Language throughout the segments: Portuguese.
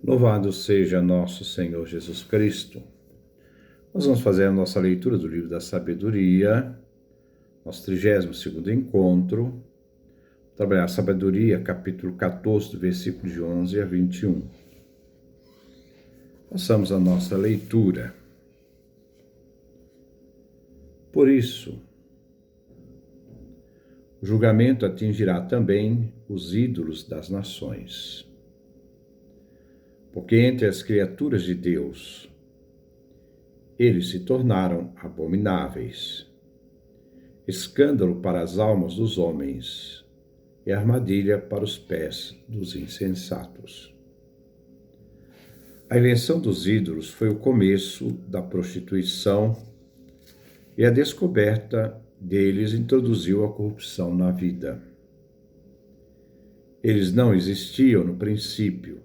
Louvado seja nosso Senhor Jesus Cristo. Nós vamos fazer a nossa leitura do livro da sabedoria, nosso 32º encontro, trabalhar a sabedoria, capítulo 14, do versículo de 11 a 21. Façamos a nossa leitura. Por isso, o julgamento atingirá também os ídolos das nações. Porque entre as criaturas de Deus, eles se tornaram abomináveis, escândalo para as almas dos homens e armadilha para os pés dos insensatos. A invenção dos ídolos foi o começo da prostituição e a descoberta deles introduziu a corrupção na vida. Eles não existiam no princípio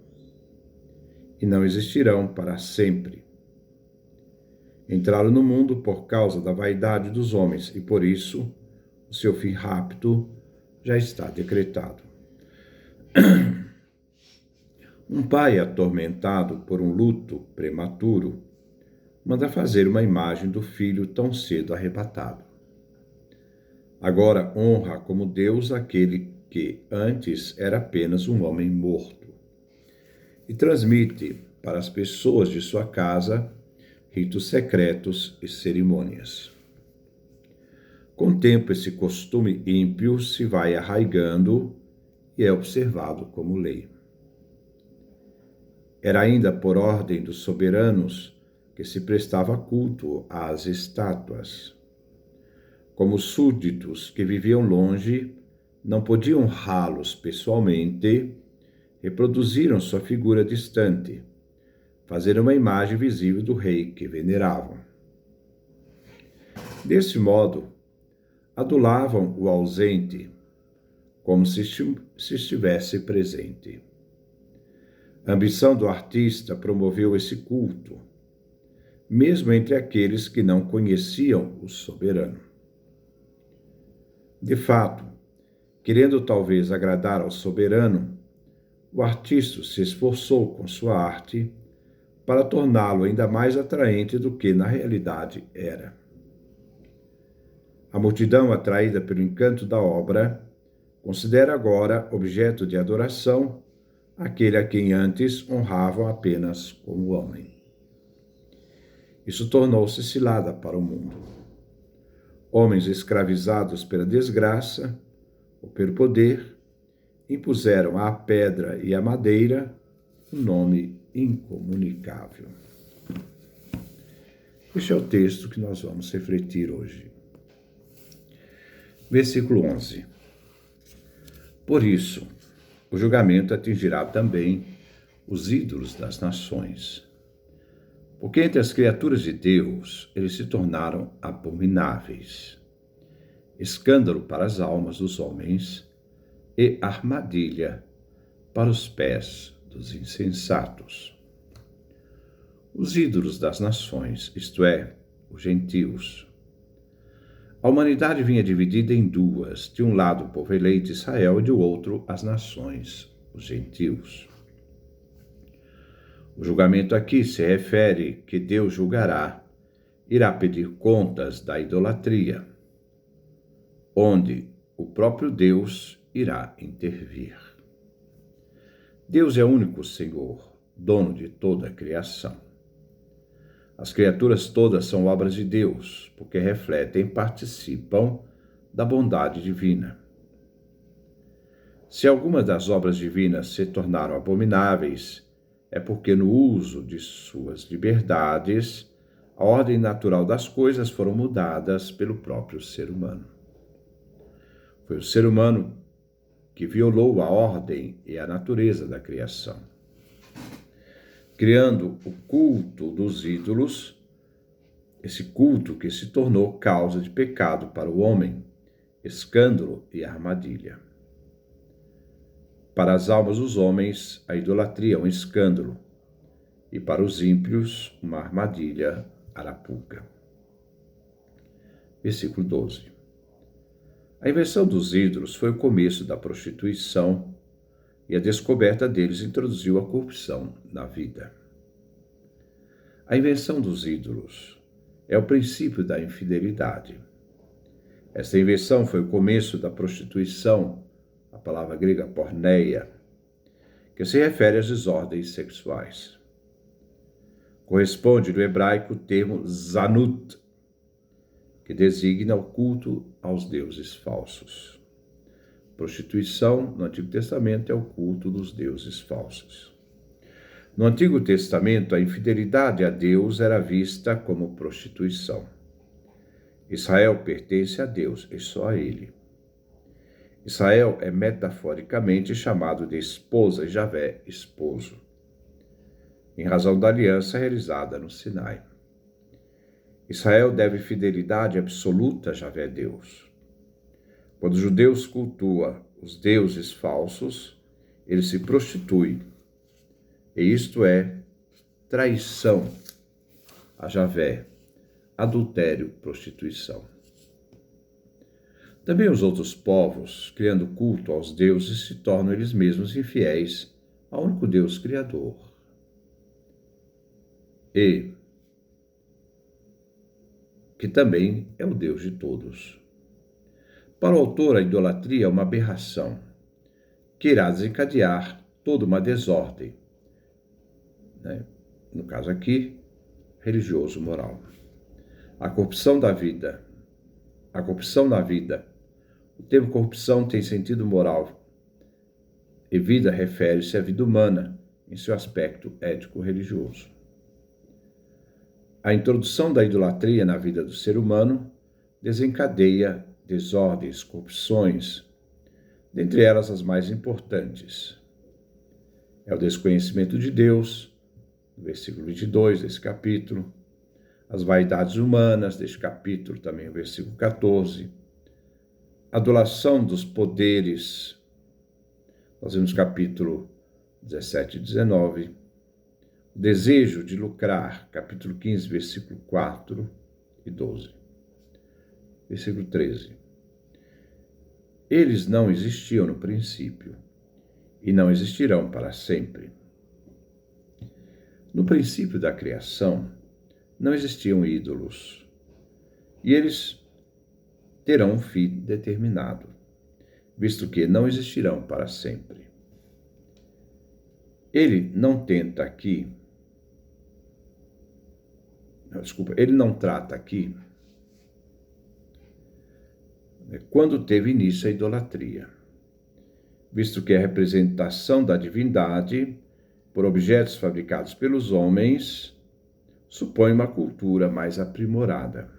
e não existirão para sempre. Entraram no mundo por causa da vaidade dos homens e, por isso, o seu fim rápido já está decretado. Um pai atormentado por um luto prematuro manda fazer uma imagem do filho tão cedo arrebatado. Agora honra como Deus aquele que antes era apenas um homem morto e transmite para as pessoas de sua casa ritos secretos e cerimônias. Com o tempo, esse costume ímpio se vai arraigando e é observado como lei. Era ainda por ordem dos soberanos que se prestava culto às estátuas. Como os súditos que viviam longe não podiam honrá-los pessoalmente, reproduziram sua figura distante, fazer uma imagem visível do rei que veneravam. Desse modo, adulavam o ausente, como se estivesse presente. A ambição do artista promoveu esse culto, mesmo entre aqueles que não conheciam o soberano. De fato, querendo talvez agradar ao soberano, o artista se esforçou com sua arte para torná-lo ainda mais atraente do que na realidade era. A multidão, atraída pelo encanto da obra, considera agora objeto de adoração aquele a quem antes honravam apenas como homem. Isso tornou-se cilada para o mundo. Homens escravizados pela desgraça ou pelo poder impuseram à pedra e à madeira um nome incomunicável. Este é o texto que nós vamos refletir hoje. Versículo 11. Por isso, o julgamento atingirá também os ídolos das nações. Porque entre as criaturas de Deus, eles se tornaram abomináveis, escândalo para as almas dos homens e armadilha para os pés dos insensatos. Os ídolos das nações, isto é, os gentios. A humanidade vinha dividida em duas, de um lado o povo eleito Israel e do outro as nações, os gentios. O julgamento aqui se refere que Deus julgará, irá pedir contas da idolatria, onde o próprio Deus irá intervir. Deus é o único Senhor, dono de toda a criação. As criaturas todas são obras de Deus, porque refletem e participam da bondade divina. Se algumas das obras divinas se tornaram abomináveis, é porque no uso de suas liberdades, a ordem natural das coisas foram mudadas pelo próprio ser humano. Foi o ser humano que violou a ordem e a natureza da criação, criando o culto dos ídolos, esse culto que se tornou causa de pecado para o homem, escândalo e armadilha. Para as almas dos homens, a idolatria é um escândalo, e para os ímpios, uma armadilha, arapuca. Versículo 12. A invenção dos ídolos foi o começo da prostituição e a descoberta deles introduziu a corrupção na vida. A invenção dos ídolos é o princípio da infidelidade. Esta invenção foi o começo da prostituição, a palavra grega porneia, que se refere às desordens sexuais. Corresponde no hebraico o termo zanut, que designa o culto aos deuses falsos. Prostituição, no Antigo Testamento, é o culto dos deuses falsos. No Antigo Testamento, a infidelidade a Deus era vista como prostituição. Israel pertence a Deus e só a Ele. Israel é metaforicamente chamado de esposa e Javé, esposo, em razão da aliança realizada no Sinai. Israel deve fidelidade absoluta a Javé Deus. Quando os judeus cultuam os deuses falsos, ele se prostitui, e isto é traição a Javé, adultério, prostituição. Também os outros povos, criando culto aos deuses, se tornam eles mesmos infiéis ao único Deus Criador. E que também é o Deus de todos. Para o autor, a idolatria é uma aberração que irá desencadear toda uma desordem, no caso aqui, religioso-moral. A corrupção da vida. A corrupção na vida. O termo corrupção tem sentido moral, e vida refere-se à vida humana, em seu aspecto ético-religioso. A introdução da idolatria na vida do ser humano desencadeia desordens, corrupções, dentre elas as mais importantes. É o desconhecimento de Deus, no versículo 22 desse capítulo, as vaidades humanas, deste capítulo, também o versículo 14, a adulação dos poderes, nós vemos capítulo 17 e 19, o desejo de lucrar, capítulo 15, versículo 4 e 12. Versículo 13. Eles não existiam no princípio e não existirão para sempre. No princípio da criação, não existiam ídolos, e eles terão um fim determinado, visto que não existirão para sempre. Ele não trata aqui quando teve início a idolatria, visto que a representação da divindade por objetos fabricados pelos homens supõe uma cultura mais aprimorada.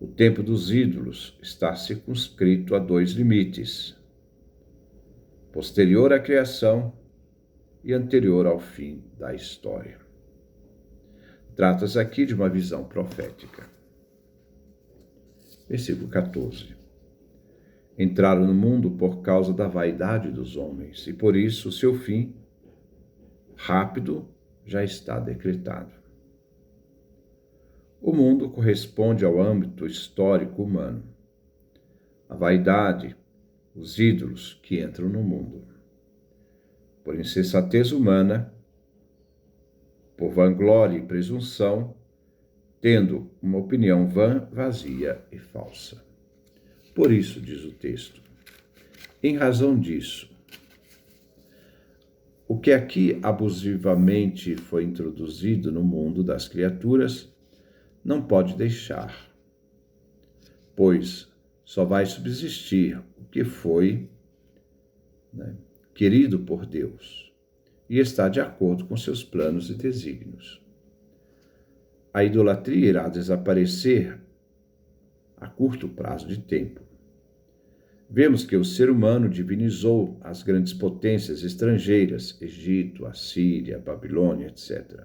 O tempo dos ídolos está circunscrito a dois limites: posterior à criação e anterior ao fim da história. Trata-se aqui de uma visão profética. Versículo 14. Entraram no mundo por causa da vaidade dos homens, e por isso o seu fim rápido já está decretado. O mundo corresponde ao âmbito histórico humano. A vaidade, os ídolos que entram no mundo. Por insensatez humana, por vanglória e presunção, tendo uma opinião vã, vazia e falsa. Por isso, diz o texto, em razão disso, o que aqui abusivamente foi introduzido no mundo das criaturas não pode deixar, pois só vai subsistir o que foi querido por Deus e está de acordo com seus planos e desígnios. A idolatria irá desaparecer a curto prazo de tempo. Vemos que o ser humano divinizou as grandes potências estrangeiras, Egito, Assíria, Babilônia, etc.,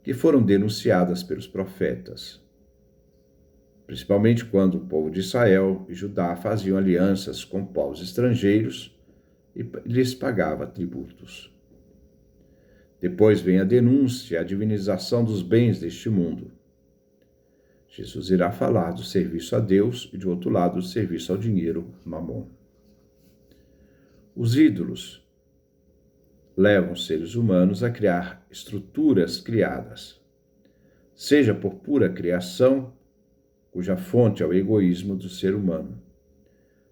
que foram denunciadas pelos profetas, principalmente quando o povo de Israel e Judá faziam alianças com povos estrangeiros e lhes pagava tributos. Depois vem a denúncia, a divinização dos bens deste mundo. Jesus irá falar do serviço a Deus e, de outro lado, do serviço ao dinheiro, mamon. Os ídolos levam os seres humanos a criar estruturas criadas, seja por pura criação, cuja fonte é o egoísmo do ser humano,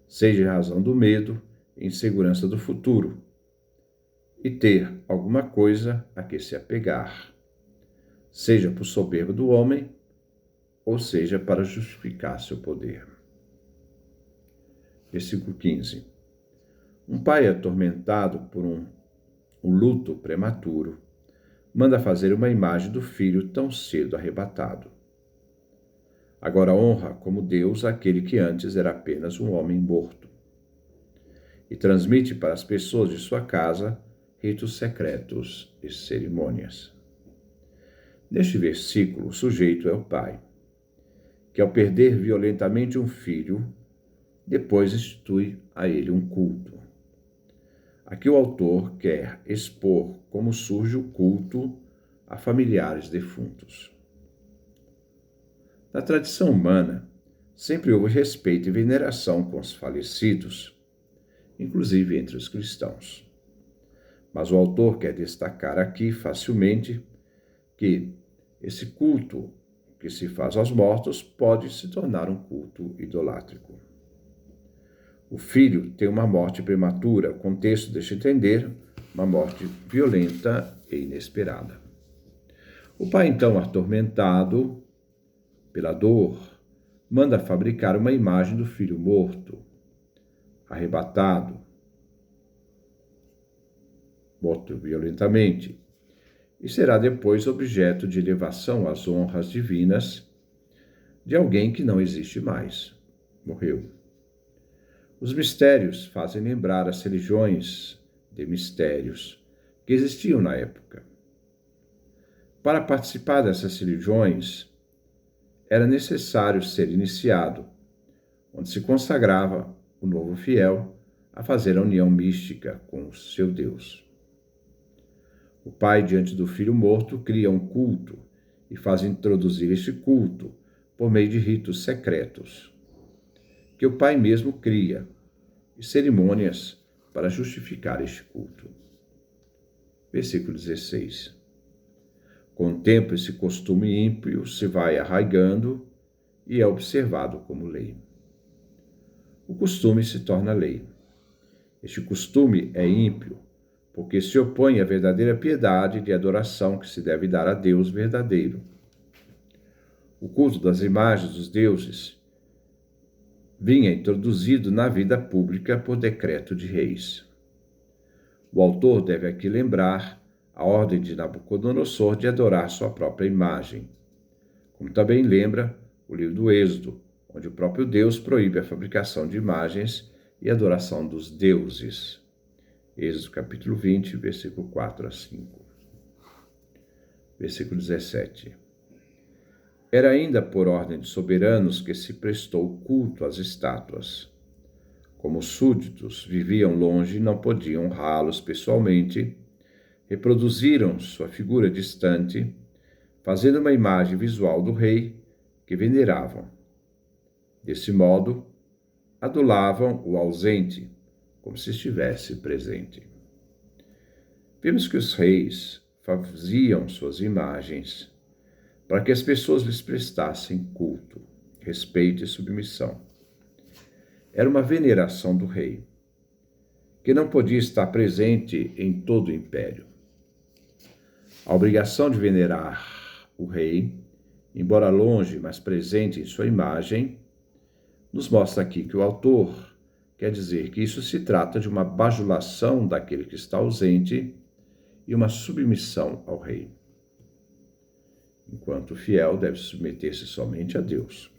seja em razão do medo e insegurança do futuro, e ter alguma coisa a que se apegar, seja por soberba do homem, ou seja para justificar seu poder. Versículo 15. Um pai atormentado por um luto prematuro manda fazer uma imagem do filho tão cedo arrebatado. Agora honra como Deus aquele que antes era apenas um homem morto, e transmite para as pessoas de sua casa ritos secretos e cerimônias. Neste versículo, o sujeito é o pai, que ao perder violentamente um filho, depois institui a ele um culto. Aqui o autor quer expor como surge o culto a familiares defuntos. Na tradição humana, sempre houve respeito e veneração com os falecidos, inclusive entre os cristãos. Mas o autor quer destacar aqui facilmente que esse culto que se faz aos mortos pode se tornar um culto idolátrico. O filho tem uma morte prematura, o contexto deixa entender uma morte violenta e inesperada. O pai, então, atormentado pela dor, manda fabricar uma imagem do filho morto, arrebatado, morto violentamente, e será depois objeto de elevação às honras divinas de alguém que não existe mais, morreu. Os mistérios fazem lembrar as religiões de mistérios que existiam na época. Para participar dessas religiões, era necessário ser iniciado, onde se consagrava o novo fiel a fazer a união mística com o seu Deus. O pai, diante do filho morto, cria um culto e faz introduzir este culto por meio de ritos secretos, que o pai mesmo cria, e cerimônias para justificar este culto. Versículo 16. Com o tempo, esse costume ímpio se vai arraigando e é observado como lei. O costume se torna lei. Este costume é ímpio, porque se opõe à verdadeira piedade de adoração que se deve dar a Deus verdadeiro. O culto das imagens dos deuses vinha introduzido na vida pública por decreto de reis. O autor deve aqui lembrar a ordem de Nabucodonosor de adorar sua própria imagem, como também lembra o livro do Êxodo, onde o próprio Deus proíbe a fabricação de imagens e a adoração dos deuses. Êxodo capítulo 20, versículo 4 a 5. Versículo 17. Era ainda por ordem de soberanos que se prestou culto às estátuas. Como os súditos viviam longe e não podiam honrá-los pessoalmente, reproduziram sua figura distante, fazendo uma imagem visual do rei que veneravam. Desse modo, adulavam o ausente, como se estivesse presente. Vemos que os reis faziam suas imagens para que as pessoas lhes prestassem culto, respeito e submissão. Era uma veneração do rei, que não podia estar presente em todo o império. A obrigação de venerar o rei, embora longe, mas presente em sua imagem, nos mostra aqui que o autor quer dizer que isso se trata de uma bajulação daquele que está ausente e uma submissão ao rei, enquanto o fiel deve submeter-se somente a Deus.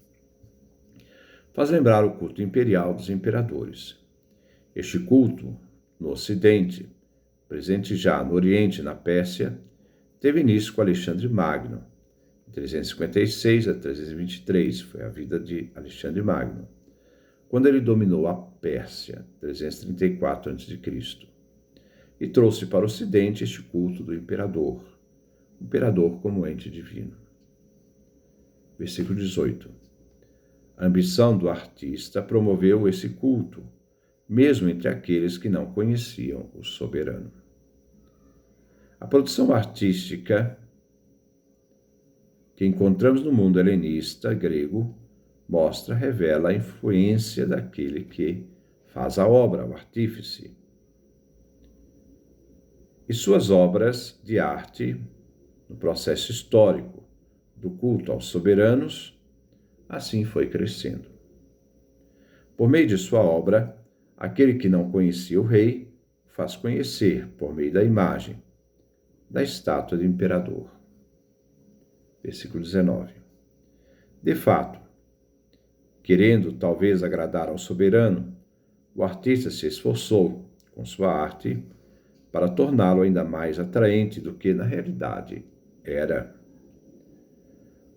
Faz lembrar o culto imperial dos imperadores. Este culto, no Ocidente, presente já no Oriente e na Pérsia, teve início com Alexandre Magno, de 356 a 323, foi a vida de Alexandre Magno, quando ele dominou a Pérsia, 334 a.C., e trouxe para o Ocidente este culto do imperador como ente divino. Versículo 18. A ambição do artista promoveu esse culto, mesmo entre aqueles que não conheciam o soberano. A produção artística que encontramos no mundo helenista grego revela a influência daquele que faz a obra, o artífice. E suas obras de arte, no processo histórico do culto aos soberanos, assim foi crescendo. Por meio de sua obra, aquele que não conhecia o rei faz conhecer por meio da imagem, da estátua do imperador. Versículo 19. De fato, querendo talvez agradar ao soberano, o artista se esforçou com sua arte para torná-lo ainda mais atraente do que na realidade era.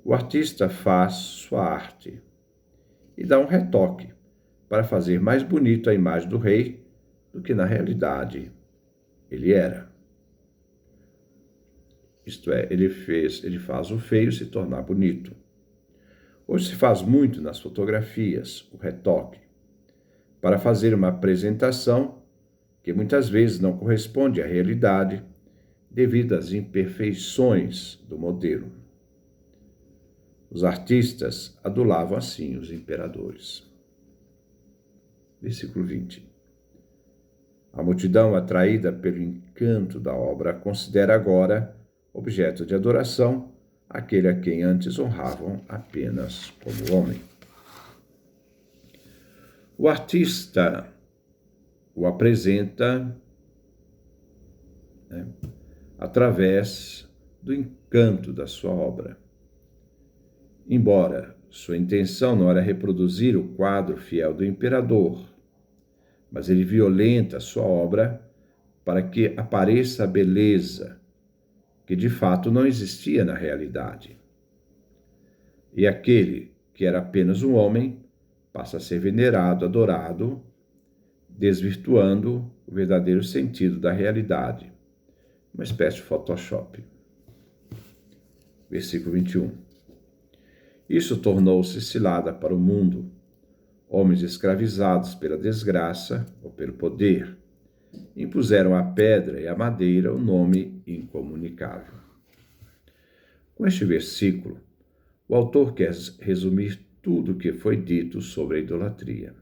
O artista faz sua arte e dá um retoque para fazer mais bonito a imagem do rei do que na realidade ele era. Isto é, ele faz o feio se tornar bonito. Hoje se faz muito nas fotografias o retoque, para fazer uma apresentação que muitas vezes não corresponde à realidade devido às imperfeições do modelo. Os artistas adulavam assim os imperadores. Versículo 20. A multidão, atraída pelo encanto da obra, considera agora objeto de adoração aquele a quem antes honravam apenas como homem. O artista o apresenta através do encanto da sua obra. Embora sua intenção não era reproduzir o quadro fiel do imperador, mas ele violenta a sua obra para que apareça a beleza que de fato não existia na realidade. E aquele que era apenas um homem passa a ser venerado, adorado, desvirtuando o verdadeiro sentido da realidade. Uma espécie de Photoshop. Versículo 21. Isso tornou-se cilada para o mundo, homens escravizados pela desgraça ou pelo poder, impuseram à pedra e à madeira o nome incomunicável. Com este versículo, o autor quer resumir tudo o que foi dito sobre a idolatria.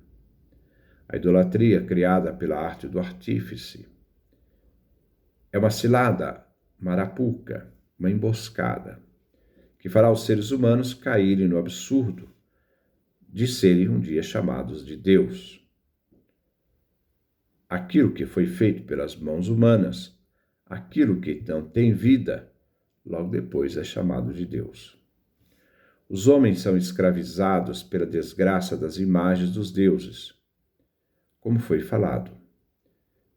A idolatria criada pela arte do artífice é uma cilada, uma arapuca, uma emboscada, que fará os seres humanos caírem no absurdo de serem um dia chamados de Deus. Aquilo que foi feito pelas mãos humanas, aquilo que não tem vida, logo depois é chamado de Deus. Os homens são escravizados pela desgraça das imagens dos deuses, como foi falado,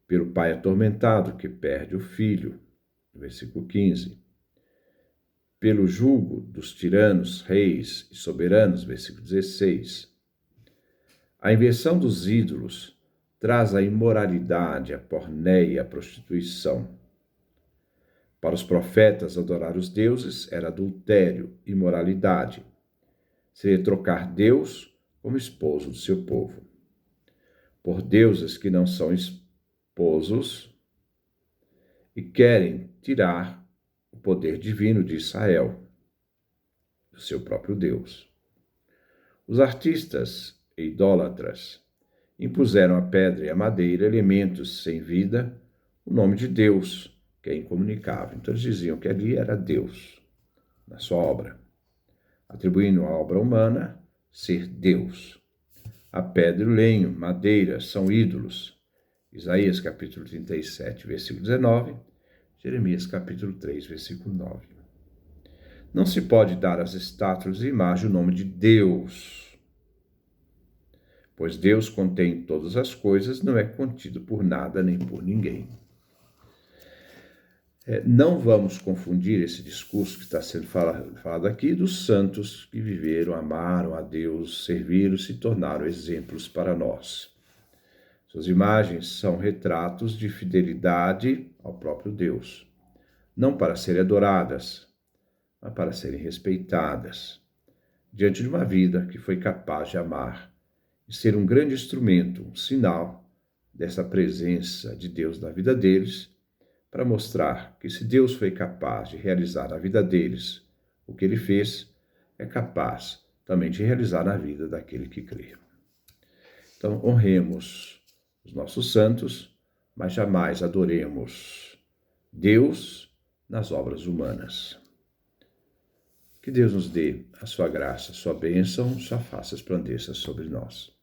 pelo pai atormentado que perde o filho, versículo 15, pelo jugo dos tiranos, reis e soberanos, versículo 16. A inversão dos ídolos traz a imoralidade, a porneia e a prostituição. Para os profetas, adorar os deuses era adultério, imoralidade. Seria trocar Deus como esposo do seu povo. Por deuses que não são esposos e querem tirar o poder divino de Israel, do seu próprio Deus. Os artistas e idólatras impuseram à pedra e à madeira, elementos sem vida, o nome de Deus, que é incomunicável. Então eles diziam que ali era Deus, na sua obra, atribuindo à obra humana ser Deus. A pedra e o lenho, madeira, são ídolos. Isaías capítulo 37, versículo 19, Jeremias capítulo 3, versículo 9. Não se pode dar às estátuas e imagens o nome de Deus, pois Deus contém todas as coisas, não é contido por nada nem por ninguém. Não vamos confundir esse discurso que está sendo falado aqui dos santos que viveram, amaram a Deus, serviram, se tornaram exemplos para nós. Suas imagens são retratos de fidelidade ao próprio Deus, não para serem adoradas, mas para serem respeitadas, diante de uma vida que foi capaz de amar e ser um grande instrumento, um sinal dessa presença de Deus na vida deles, para mostrar que se Deus foi capaz de realizar na vida deles o que ele fez, é capaz também de realizar na vida daquele que crê. Então, honremos os nossos santos, mas jamais adoremos Deus nas obras humanas. Que Deus nos dê a sua graça, a sua bênção, sua face resplandeça sobre nós.